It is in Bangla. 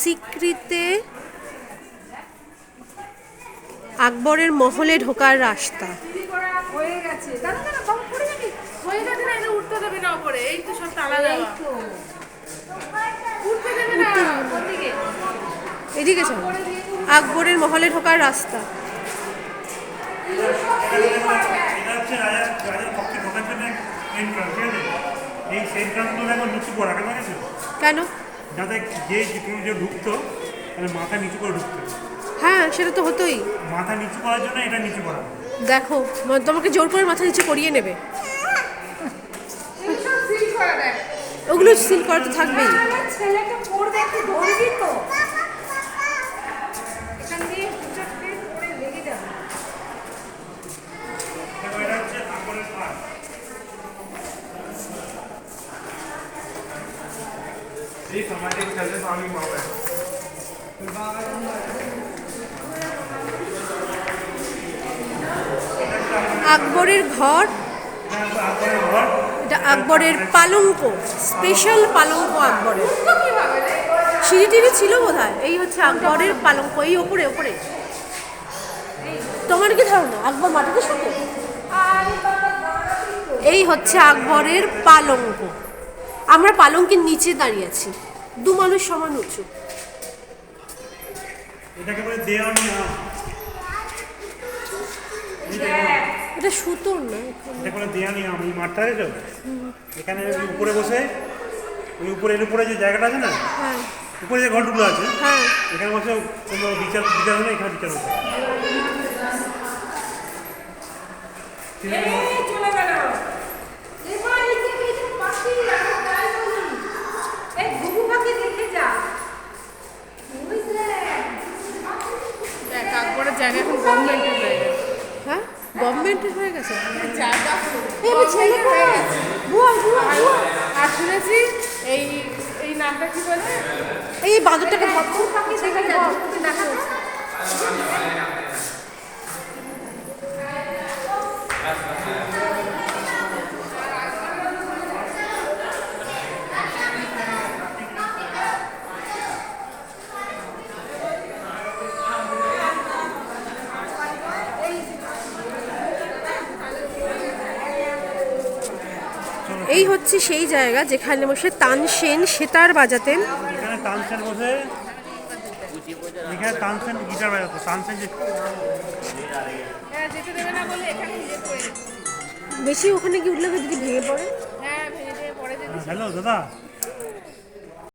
সিক্রিতে আকবরের মহলে ঢোকার রাস্তা। এদিকে চল, আকবরের মহলে ঢোকার রাস্তা। কেন? যাতে যে ঢুকতো মাথা নিচু করে ঢুকতো। হ্যাঁ, সেটা তো হতোই। মাথা নিচু করার জন্য এটা নিচু করা। দেখো, তোমাকে জোর করে মাথা নিচু করিয়ে নেবে। ওগুলো সিল করা তো থাকবেই। আকবরের ঘর, এটা আকবরের পালঙ্ক, স্পেশাল পালঙ্ক আকবরের। সিঁড়ি টিড়ি ছিল বোধহয়। এই হচ্ছে আকবরের পালঙ্ক, এই ওপরে ওপরে। তোমার কি ধারণা আকবর মাটিতে শুতো? এই হচ্ছে আকবরের পালঙ্ক। আমরা পালঙ্কের নিচে দাঁড়িয়ে আছি, দু মানুষ সমান উঁচু। এটা সুতোর না, এটা করে দেয়ানি আম। এই মাঠটা আছে তো, এখানে উপরে বসে, ওই উপরে যে জায়গাটা আছে না, হ্যাঁ, উপরে যে ঘরগুলো আছে, হ্যাঁ, এখানে বসে কোনো বিচার হলে এখানে বিচার হচ্ছে। আকবরের জায়গা এখন গভর্নমেন্টের হয়ে গেছে। হ্যাঁ, গভর্নমেন্টের হয়ে গেছে। আর শুনেছি এই এই নামটা কি বলে, এই বাঁদরটাকে এই হচ্ছে সেই জায়গা যেখানে বসে তানসেন সেতার বাজাতেন। এখানে তানসেন বসে, এখানে তানসেন গিটার বাজাতো। তানসেন যেতে দেবে না বলে এখানে বেশি ওখানে কি উঠলে যদি ভেঙে পড়ে। হ্যাঁ, ভেঙে পড়ে। হ্যালো দাদা।